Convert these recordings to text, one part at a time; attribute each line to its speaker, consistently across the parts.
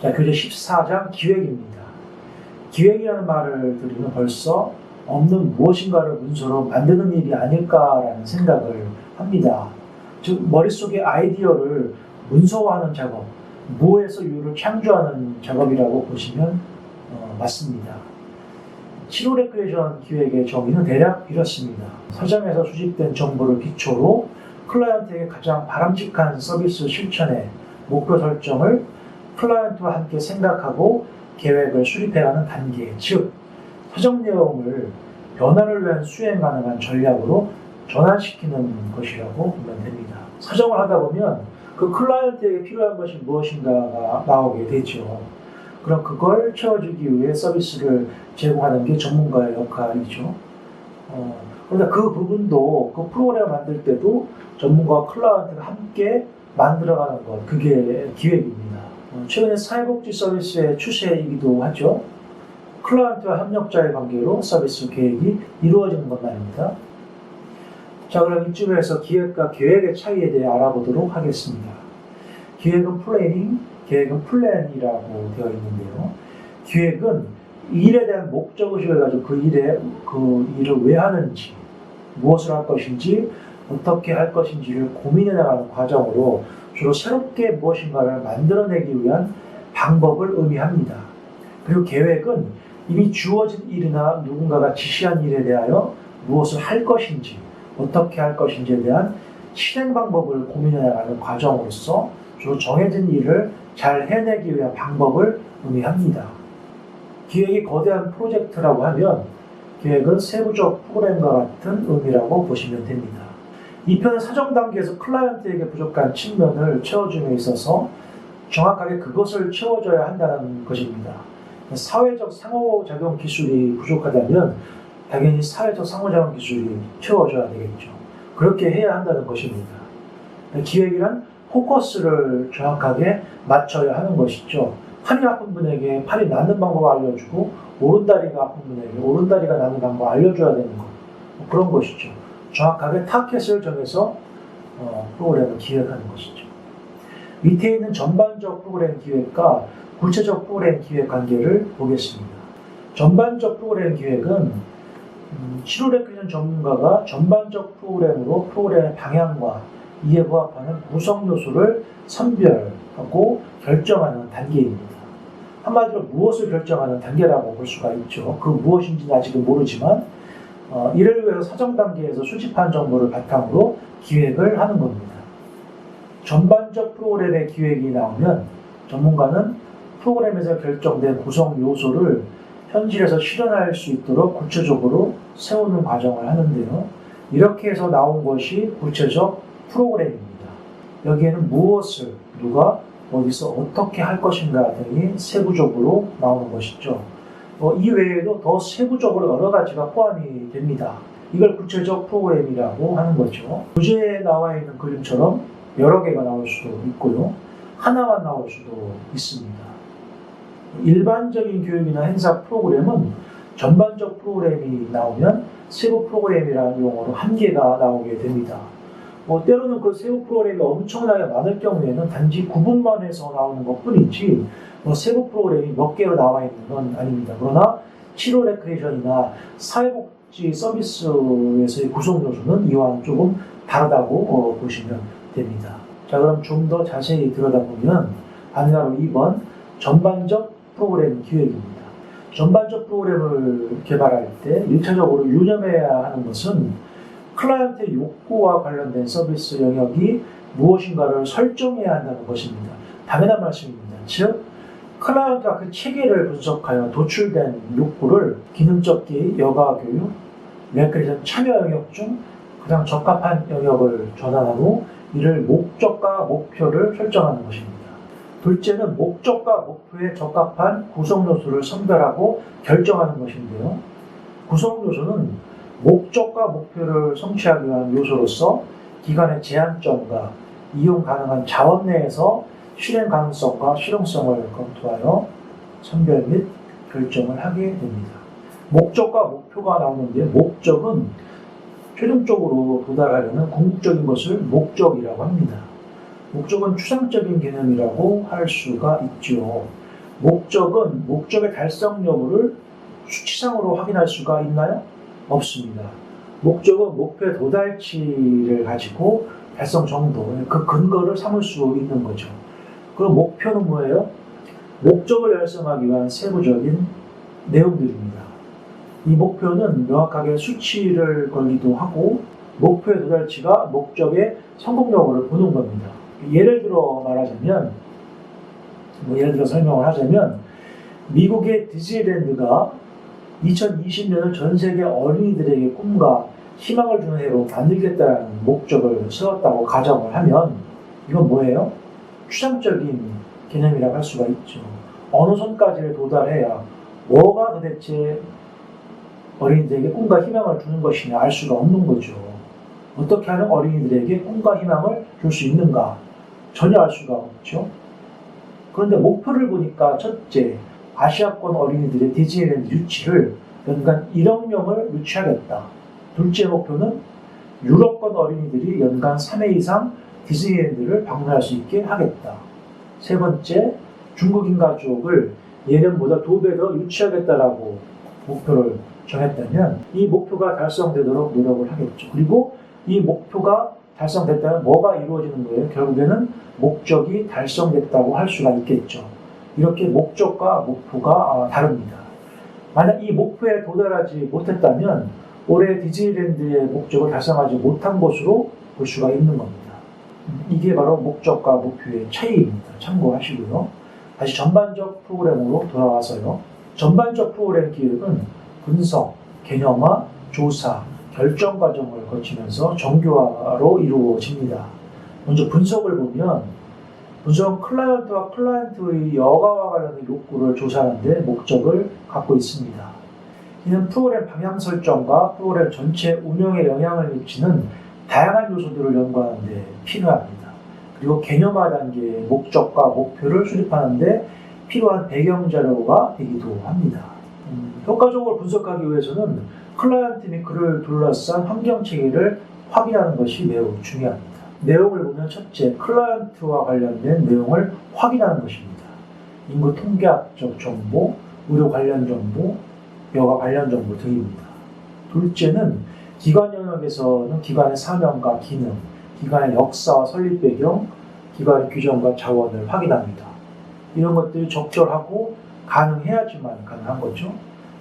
Speaker 1: 자, 교재 14장 기획입니다. 기획이라는 말을 들으면 벌써 없는 무엇인가를 문서로 만드는 일이 아닐까라는 생각을 합니다. 즉, 머릿속의 아이디어를 문서화하는 작업, 무에서 유를 창조하는 작업이라고 보시면 맞습니다. 7호 레크레이션 기획의 정의는 대략 이렇습니다. 서점에서 수집된 정보를 기초로 클라이언트에게 가장 바람직한 서비스 실천의 목표 설정을 클라이언트와 함께 생각하고 계획을 수립해가는 단계, 즉 서적 내용을 변화를 위한 수행 가능한 전략으로 전환시키는 것이라고 보면 됩니다. 서적을 하다 보면 그 클라이언트에게 필요한 것이 무엇인가가 나오게 되죠. 그럼 그걸 채워주기 위해 서비스를 제공하는 게 전문가의 역할이죠. 그런데 그 부분도 그 프로그램을 만들 때도 전문가와 클라이언트가 함께 만들어가는 것, 그게 기획입니다. 최근에 사회복지 서비스의 추세이기도 하죠. 클라이언트와 협력자의 관계로 서비스 계획이 이루어지는 것 말입니다. 자, 그럼 이쯤에서 기획과 계획의 차이에 대해 알아보도록 하겠습니다. 기획은 플래닝, 계획은 플랜이라고 되어 있는데요. 기획은 일에 대한 목적의식을 가지고 그 일을 왜 하는지, 무엇을 할 것인지, 어떻게 할 것인지를 고민해 나가는 과정으로 주로 새롭게 무엇인가를 만들어내기 위한 방법을 의미합니다. 그리고 계획은 이미 주어진 일이나 누군가가 지시한 일에 대하여 무엇을 할 것인지, 어떻게 할 것인지에 대한 실행 방법을 고민해 나가는 과정으로서 주로 정해진 일을 잘 해내기 위한 방법을 의미합니다. 기획이 거대한 프로젝트라고 하면 계획은 세부적 프로그램과 같은 의미라고 보시면 됩니다. 이 편은 사정 단계에서 클라이언트에게 부족한 측면을 채워줌에 있어서 정확하게 그것을 채워줘야 한다는 것입니다. 사회적 상호작용 기술이 부족하다면 당연히 사회적 상호작용 기술이 채워줘야 되겠죠. 그렇게 해야 한다는 것입니다. 기획이란 포커스를 정확하게 맞춰야 하는 것이죠. 팔이 아픈 분에게 팔이 낫는 방법을 알려주고 오른다리가 아픈 분에게 오른다리가 낫는 방법을 알려줘야 되는 것, 그런 것이죠. 정확하게 타겟을 정해서 프로그램을 기획하는 것이죠. 밑에 있는 전반적 프로그램 기획과 구체적 프로그램 기획 관계를 보겠습니다. 전반적 프로그램 기획은 7호 레크레이션 전문가가 전반적 프로그램으로 프로그램의 방향과 이에 부합하는 구성 요소를 선별하고 결정하는 단계입니다. 한마디로 무엇을 결정하는 단계라고 볼 수가 있죠. 그 무엇인지는 아직은 모르지만 이를 위해서 사정 단계에서 수집한 정보를 바탕으로 기획을 하는 겁니다. 전반적 프로그램의 기획이 나오면 전문가는 프로그램에서 결정된 구성 요소를 현실에서 실현할 수 있도록 구체적으로 세우는 과정을 하는데요. 이렇게 해서 나온 것이 구체적 프로그램입니다. 여기에는 무엇을, 누가, 어디서 어떻게 할 것인가 등이 세부적으로 나오는 것이죠. 이 외에도 더 세부적으로 여러 가지가 포함이 됩니다. 이걸 구체적 프로그램이라고 하는 거죠. 교재에 나와 있는 그림처럼 여러 개가 나올 수도 있고요. 하나만 나올 수도 있습니다. 일반적인 교육이나 행사 프로그램은 전반적 프로그램이 나오면 세부 프로그램이라는 용어로 한 개가 나오게 됩니다. 때로는 그 세부 프로그램이 엄청나게 많을 경우에는 단지 구분만 해서 나오는 것 뿐이지 세부 프로그램이 몇 개로 나와 있는 건 아닙니다. 그러나 7호 레크레이션이나 사회복지 서비스에서의 구성 요소는 이와는 조금 다르다고 보시면 됩니다. 자, 그럼 좀 더 자세히 들여다보면 안가로 2번 전반적 프로그램 기획입니다. 전반적 프로그램을 개발할 때 1차적으로 유념해야 하는 것은 클라이언트의 욕구와 관련된 서비스 영역이 무엇인가를 설정해야 한다는 것입니다. 당연한 말씀입니다. 즉, 클라이언트가 그 체계를 분석하여 도출된 욕구를 기능적 기획, 여가 교육, 레크레이션 참여 영역 중 가장 적합한 영역을 전환한 후 이를 목적과 목표를 설정하는 것입니다. 둘째는 목적과 목표에 적합한 구성 요소를 선별하고 결정하는 것인데요. 구성 요소는 목적과 목표를 성취하기 위한 요소로서 기관의 제한점과 이용 가능한 자원 내에서 실행 가능성과 실용성을 검토하여 선별 및 결정을 하게 됩니다. 목적과 목표가 나오는데 목적은 최종적으로 도달하려는 궁극적인 것을 목적이라고 합니다. 목적은 추상적인 개념이라고 할 수가 있죠. 목적은 목적의 달성 여부를 수치상으로 확인할 수가 있나요? 없습니다. 목적은 목표의 도달치를 가지고 달성 정도, 그 근거를 삼을 수 있는 거죠. 그럼 목표는 뭐예요? 목적을 달성하기 위한 세부적인 내용들입니다. 이 목표는 명확하게 수치를 걸기도 하고 목표의 도달치가 목적의 성공 여부를 보는 겁니다. 예를 들어 설명을 하자면 미국의 디즈니랜드가 2020년을 전 세계 어린이들에게 꿈과 희망을 주는 해로 만들겠다는 목적을 세웠다고 가정을 하면 이건 뭐예요? 추상적인 개념이라고 할 수가 있죠. 어느 선까지를 도달해야 뭐가 도대체 어린이들에게 꿈과 희망을 주는 것이냐 알 수가 없는 거죠. 어떻게 하면 어린이들에게 꿈과 희망을 줄 수 있는가? 전혀 알 수가 없죠. 그런데 목표를 보니까 첫째, 아시아권 어린이들의 디즈니랜드 유치를 연간 1억 명을 유치하겠다. 둘째 목표는 유럽권 어린이들이 연간 3회 이상 디즈니랜드를 방문할 수 있게 하겠다. 세 번째, 중국인 가족을 예년보다 2배 더 유치하겠다라고 목표를 정했다면 이 목표가 달성되도록 노력을 하겠죠. 그리고 이 목표가 달성됐다면 뭐가 이루어지는 거예요? 결국에는 목적이 달성됐다고 할 수가 있겠죠. 이렇게 목적과 목표가 다릅니다. 만약 이 목표에 도달하지 못했다면 올해 디즈니랜드의 목적을 달성하지 못한 것으로 볼 수가 있는 겁니다. 이게 바로 목적과 목표의 차이입니다. 참고하시고요. 다시 전반적 프로그램으로 돌아와서요. 전반적 프로그램 기획은 분석, 개념화, 조사, 결정 과정을 거치면서 정교화로 이루어집니다. 먼저 분석을 보면 분석은 클라이언트와 클라이언트의 여가와 관련된 욕구를 조사하는 데 목적을 갖고 있습니다. 이는 프로그램 방향 설정과 프로그램 전체 운영에 영향을 미치는 다양한 요소들을 연구하는 데 필요합니다. 그리고 개념화 단계의 목적과 목표를 수립하는 데 필요한 배경 자료가 되기도 합니다. 효과적으로 분석하기 위해서는 클라이언트 및 그를 둘러싼 환경 체계를 확인하는 것이 매우 중요합니다. 내용을 보면 첫째, 클라이언트와 관련된 내용을 확인하는 것입니다. 인구 통계학적 정보, 의료 관련 정보, 여가 관련 정보 등입니다. 둘째는 기관 영역에서는 기관의 사명과 기능, 기관의 역사와 설립 배경, 기관의 규정과 자원을 확인합니다. 이런 것들이 적절하고 가능해야지만 가능한 거죠.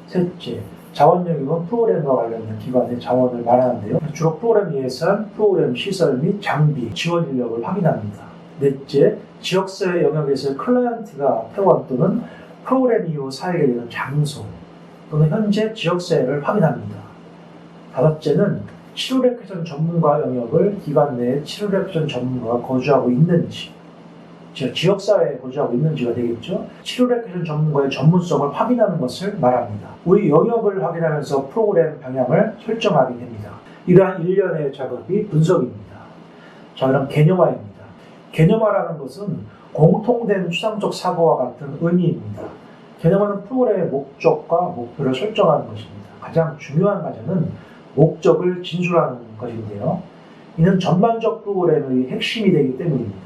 Speaker 1: 셋째, 자원 영역은 프로그램과 관련된 기관의 자원을 말하는데요. 주로 프로그램 예산, 프로그램 시설 및 장비, 지원 인력을 확인합니다. 넷째, 지역사회 영역에서 클라이언트가 회원 또는 프로그램 이후 살게 되는 장소 또는 현재 지역사회를 확인합니다. 다섯째는 치료레크션 전문가 영역을 기관 내에 치료레크션 전문가가 거주하고 있는지, 지역사회에 거주하고 있는지가 되겠죠. 치료레크션 전문가의 전문성을 확인하는 것을 말합니다. 우리 영역을 확인하면서 프로그램 방향을 설정하게 됩니다. 이러한 일련의 작업이 분석입니다. 자, 그럼 개념화입니다. 개념화라는 것은 공통된 추상적 사고와 같은 의미입니다. 개념화는 프로그램의 목적과 목표를 설정하는 것입니다. 가장 중요한 과정은 목적을 진술하는 것인데요. 이는 전반적 프로그램의 핵심이 되기 때문입니다.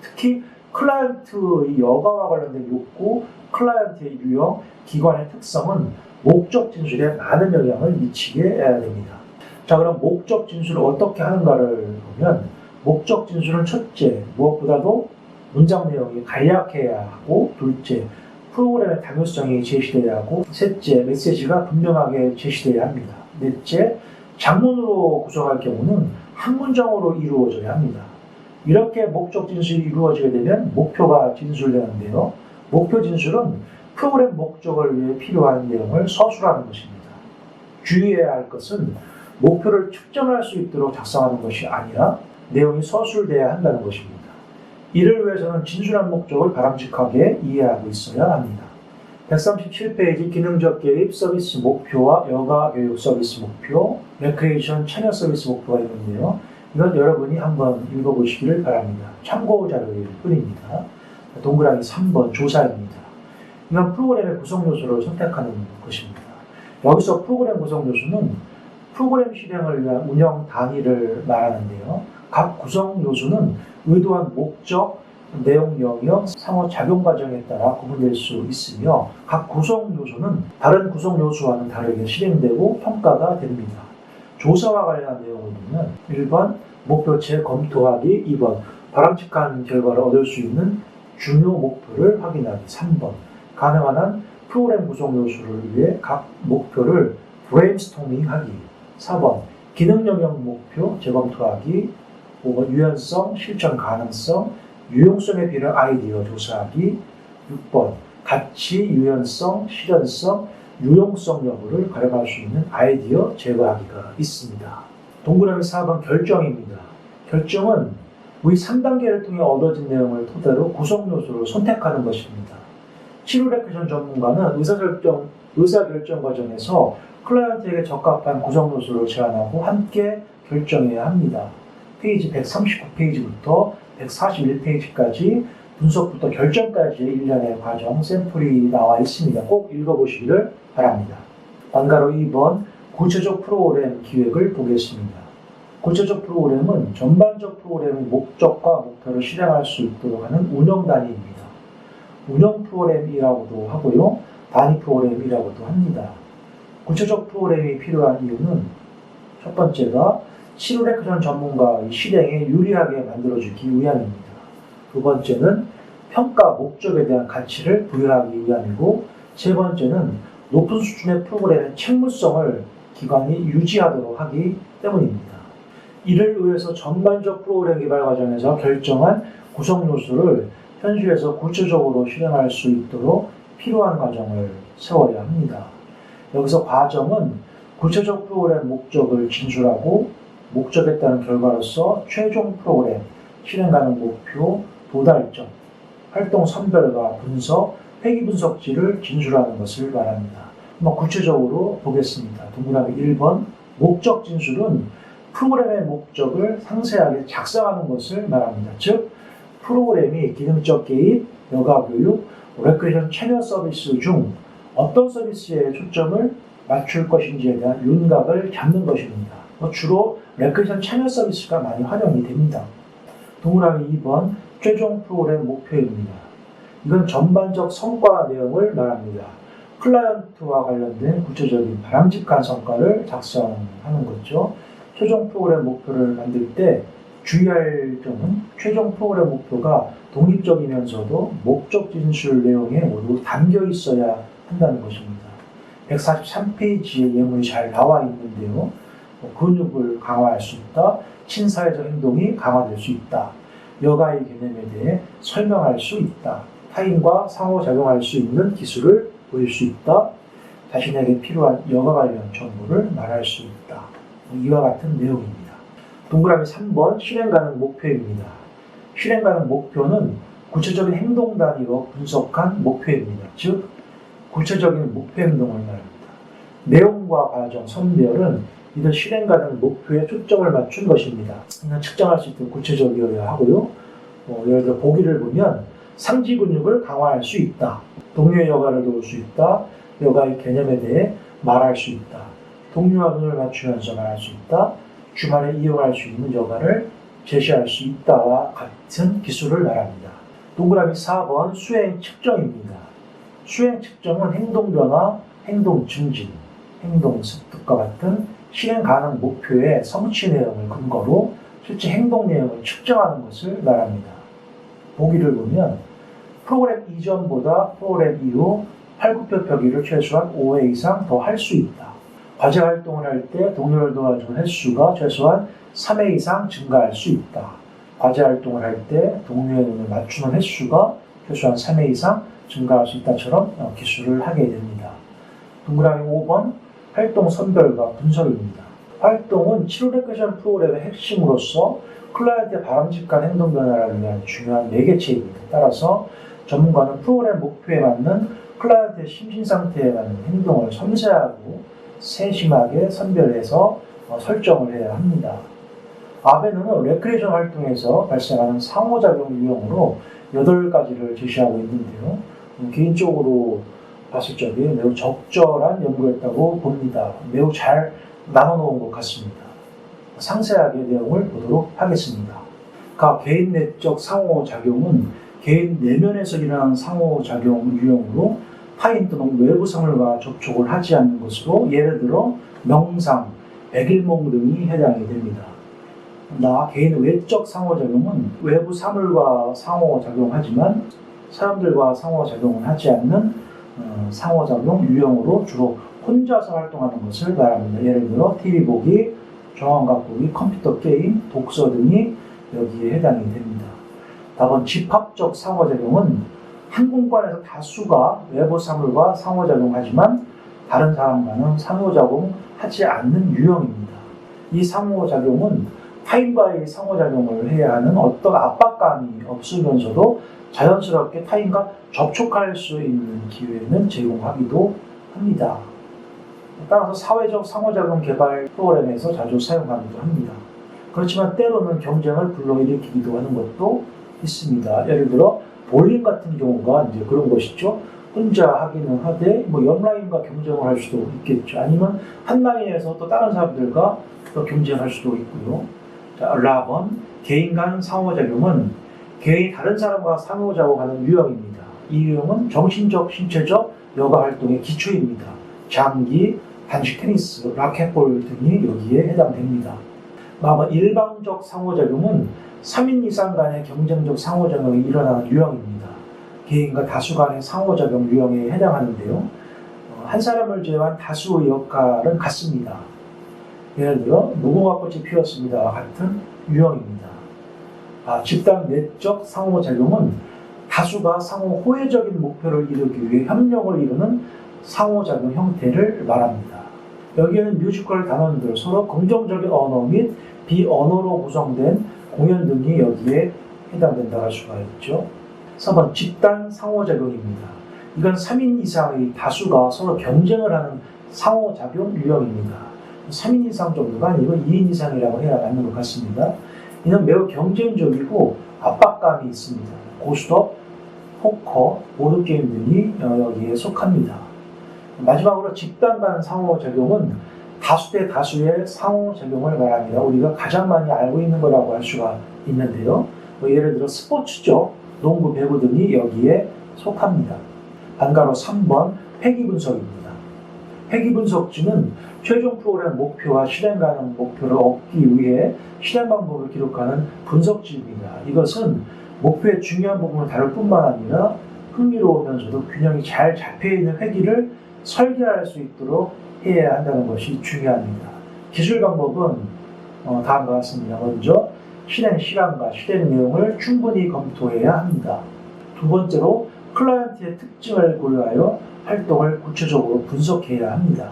Speaker 1: 특히 클라이언트의 여가와 관련된 욕구, 클라이언트의 유형, 기관의 특성은 목적 진술에 많은 영향을 미치게 됩니다. 자, 그럼 목적 진술을 어떻게 하는가를 보면 목적 진술은 첫째, 무엇보다도 문장 내용이 간략해야 하고, 둘째, 프로그램의 당위성이 제시되어야 하고, 셋째, 메시지가 분명하게 제시되어야 합니다. 넷째, 장문으로 구성할 경우는 한 문장으로 이루어져야 합니다. 이렇게 목적 진술이 이루어지게 되면 목표가 진술되는데요. 목표 진술은 프로그램 목적을 위해 필요한 내용을 서술하는 것입니다. 주의해야 할 것은 목표를 측정할 수 있도록 작성하는 것이 아니라 내용이 서술돼야 한다는 것입니다. 이를 위해서는 진술한 목적을 바람직하게 이해하고 있어야 합니다. 137페이지 기능적 개입 서비스 목표와 여가 교육 서비스 목표, 레크레이션 참여 서비스 목표가 있는데요. 이건 여러분이 한번 읽어보시기를 바랍니다. 참고 자료일 뿐입니다. 동그라미 3번 조사입니다. 이건 프로그램의 구성 요소를 선택하는 것입니다. 여기서 프로그램 구성 요소는 프로그램 실행을 위한 운영 단위를 말하는데요. 각 구성 요소는 의도한 목적, 내용 영역, 상호작용 과정에 따라 구분될 수 있으며 각 구성 요소는 다른 구성 요소와는 다르게 실행되고 평가가 됩니다. 조사와 관련한 내용을 보면 1번 목표 재검토하기, 2번 바람직한 결과를 얻을 수 있는 중요 목표를 확인하기, 3번 가능한 한 프로그램 구성 요소를 위해 각 목표를 브레인스토밍하기, 4번 기능 영역 목표 재검토하기, 5번 유연성, 실천 가능성, 유용성에 필요한 아이디어 조사하기, 6번 가치, 유연성, 실현성, 유용성 여부를 가려갈 수 있는 아이디어 제거하기가 있습니다. 동그라미 4번 결정입니다. 결정은 우리 3단계를 통해 얻어진 내용을 토대로 구성 요소를 선택하는 것입니다. 치료 레크션 전문가는 의사결정 과정에서 클라이언트에게 적합한 구성 요소를 제안하고 함께 결정해야 합니다. 페이지 139페이지부터 141페이지까지 분석부터 결정까지의 일련의 과정, 샘플이 나와 있습니다. 꼭 읽어보시기를 바랍니다. 단가로 2번 구체적 프로그램 기획을 보겠습니다. 구체적 프로그램은 전반적 프로그램의 목적과 목표를 실행할 수 있도록 하는 운영 단위입니다. 운영 프로그램이라고도 하고요, 단위 프로그램이라고도 합니다. 구체적 프로그램이 필요한 이유는 첫 번째가 치료 레크션 전문가의 실행에 유리하게 만들어주기 위함입니다. 두 번째는 평가 목적에 대한 가치를 부여하기 위함이고, 세 번째는 높은 수준의 프로그램의 책무성을 기관이 유지하도록 하기 때문입니다. 이를 위해서 전반적 프로그램 개발 과정에서 결정한 구성 요소를 현실에서 구체적으로 실행할 수 있도록 필요한 과정을 세워야 합니다. 여기서 과정은 구체적 프로그램 목적을 진술하고 목적에 따른 결과로서 최종 프로그램, 실행 가능 목표, 도달점, 활동 선별과 분석, 회기 분석지를 진술하는 것을 말합니다. 한번 구체적으로 보겠습니다. 동그라미 1번 목적 진술은 프로그램의 목적을 상세하게 작성하는 것을 말합니다. 즉, 프로그램이 기능적 개입, 여가 교육, 레크레이션 참여 서비스 중 어떤 서비스에 초점을 맞출 것인지에 대한 윤곽을 잡는 것입니다. 주로 레크레이션 참여 서비스가 많이 활용이 됩니다. 동그라미 2번 최종 프로그램 목표입니다. 이건 전반적 성과 내용을 말합니다. 클라이언트와 관련된 구체적인 바람직한 성과를 작성하는 거죠. 최종 프로그램 목표를 만들 때 주의할 점은 최종 프로그램 목표가 독립적이면서도 목적 진술 내용에 모두 담겨 있어야 한다는 것입니다. 143페이지에 예문이 잘 나와 있는데요. 근육을 강화할 수 있다, 친사회적 행동이 강화될 수 있다, 여가의 개념에 대해 설명할 수 있다, 타인과 상호작용할 수 있는 기술을 보일 수 있다, 자신에게 필요한 여가 관련 정보를 말할 수 있다. 이와 같은 내용입니다. 동그라미 3번 실행 가능 목표입니다. 실행 가능 목표는 구체적인 행동 단위로 분석한 목표입니다. 즉, 구체적인 목표 행동을 말합니다. 내용과 과정, 선별은 이들 실행 가능 목표에 초점을 맞춘 것입니다. 측정할 수 있도록 구체적이어야 하고요. 예를 들어 보기를 보면 상지 근육을 강화할 수 있다, 동료의 여가를 도울 수 있다, 여가의 개념에 대해 말할 수 있다, 동료와 눈을 맞추면서 말할 수 있다, 주말에 이용할 수 있는 여가를 제시할 수 있다와 같은 기술을 말합니다. 동그라미 4번 수행 측정입니다. 수행 측정은 행동 변화, 행동 증진, 행동 습득과 같은 실행 가능 목표의 성취 내용을 근거로 실제 행동 내용을 측정하는 것을 말합니다. 보기를 보면 프로그램 이전보다 프로그램 이후 팔굽혀 펴기를 최소한 5회 이상 더 할 수 있다. 과제 활동을 할 때 동료를 도와주는 횟수가 최소한 3회 이상 증가할 수 있다. 과제 활동을 할 때 동료의 눈을 맞추는 횟수가 최소한 3회 이상 증가할 수 있다처럼 기술을 하게 됩니다. 동그라미 5번 활동 선별과 분석입니다. 활동은 치료 레크레이션 프로그램의 핵심으로서 클라이언트의 바람직한 행동 변화를 위한 중요한 매개체입니다. 따라서 전문가는 프로그램 목표에 맞는 클라이언트의 심신 상태에 맞는 행동을 섬세하고 세심하게 선별해서 설정을 해야 합니다. 아베는 레크레이션 활동에서 발생하는 상호작용 유형으로 8가지를 제시하고 있는데요. 개인적으로 봤을 적에 매우 적절한 연구였다고 봅니다. 매우 잘 나눠놓은 것 같습니다. 상세하게 내용을 보도록 하겠습니다. 개인 내적 상호작용은 개인 내면에서 일어나는 상호작용 유형으로 타인 또는 외부 사물과 접촉을 하지 않는 것으로 예를 들어 명상, 백일몽 등이 해당이 됩니다. 개인의 외적 상호작용은 외부 사물과 상호작용하지만 사람들과 상호작용은 하지 않는 상호작용 유형으로 주로 혼자서 활동하는 것을 말합니다. 예를 들어 TV 보기, 정황각 보기, 컴퓨터 게임, 독서 등이 여기에 해당이 됩니다. 다음 집합적 상호작용은 한 공간에서 다수가 외부 사물과 상호작용하지만 다른 사람과는 상호작용하지 않는 유형입니다. 이 상호작용은 타인과의 상호작용을 해야 하는 어떤 압박감이 없으면서도 자연스럽게 타인과 접촉할 수 있는 기회는 제공하기도 합니다. 따라서 사회적 상호작용 개발 프로그램에서 자주 사용하기도 합니다. 그렇지만 때로는 경쟁을 불러일으키기도 하는 것도 있습니다. 예를 들어 볼링 같은 경우가 이제 그런 것이죠. 혼자 하기는 하되 옆 라인과 경쟁을 할 수도 있겠죠. 아니면 한 라인에서 또 다른 사람들과 또 경쟁할 수도 있고요. 라번, 개인 간 상호작용은 개인이 다른 사람과 상호작용하는 유형입니다. 이 유형은 정신적, 신체적 여가 활동의 기초입니다. 장기, 단식 테니스, 라켓볼 등이 여기에 해당됩니다. 일방적 상호작용은 3인 이상 간의 경쟁적 상호작용이 일어나는 유형입니다. 개인과 다수 간의 상호작용 유형에 해당하는데요. 한 사람을 제외한 다수의 역할은 같습니다. 예를 들어 무궁화꽃이 피었습니다와 같은 유형입니다. 집단 내적 상호작용은 다수가 상호 호혜적인 목표를 이루기 위해 협력을 이루는 상호작용 형태를 말합니다. 여기에는 뮤지컬 단원들, 서로 긍정적인 언어 및 비언어로 구성된 공연 등이 여기에 해당된다고 할 수가 있죠. 3번 집단 상호작용입니다. 이건 3인 이상의 다수가 서로 경쟁을 하는 상호작용 유형입니다. 3인 이상 정도가 아니고 2인 이상이라고 해야 맞는 것 같습니다. 이는 매우 경쟁적이고 압박감이 있습니다. 고스톱, 포커, 보드게임 등이 여기에 속합니다. 마지막으로 집단 간 상호작용은 다수 대 다수의 상호작용을 말합니다. 우리가 가장 많이 알고 있는 거라고 할 수가 있는데요. 예를 들어 스포츠죠. 농구, 배구 등이 여기에 속합니다. 반가로 3번 회귀분석입니다. 회귀분석지는 최종 프로그램 목표와 실행 가능 목표를 얻기 위해 실행 방법을 기록하는 분석지입니다. 이것은 목표의 중요한 부분을 다룰 뿐만 아니라 흥미로우면서도 균형이 잘 잡혀있는 회귀를 설계할 수 있도록 해야 한다는 것이 중요합니다. 기술 방법은 다음과 같습니다. 먼저 실행 시간과 실행 내용을 충분히 검토해야 합니다. 두 번째로 클라이언트의 특징을 고려하여 활동을 구체적으로 분석해야 합니다.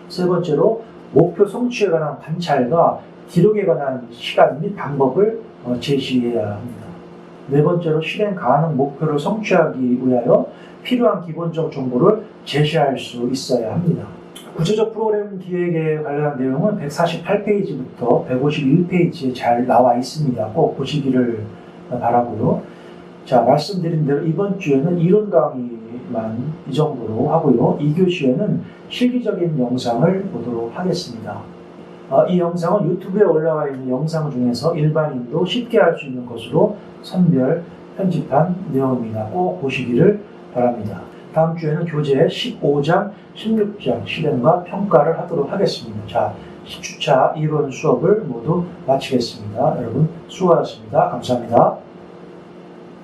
Speaker 1: 세 번째로 목표 성취에 관한 관찰과 기록에 관한 시간 및 방법을 제시해야 합니다. 네 번째로 실행 가능 목표를 성취하기 위하여 필요한 기본적 정보를 제시할 수 있어야 합니다. 구체적 프로그램 기획에 관련한 내용은 148페이지부터 151페이지에 잘 나와 있습니다. 꼭 보시기를 바라고요. 자, 말씀드린 대로 이번 주에는 이론 강의만 이 정도로 하고요. 2교시에는 실기적인 영상을 보도록 하겠습니다. 이 영상은 유튜브에 올라와 있는 영상 중에서 일반인도 쉽게 할 수 있는 것으로 선별 편집한 내용입니다. 꼭 보시기를 바랍니다. 다음 주에는 교재 15장, 16장 실행과 평가를 하도록 하겠습니다. 자, 10주차 이론 수업을 모두 마치겠습니다. 여러분 수고하셨습니다. 감사합니다.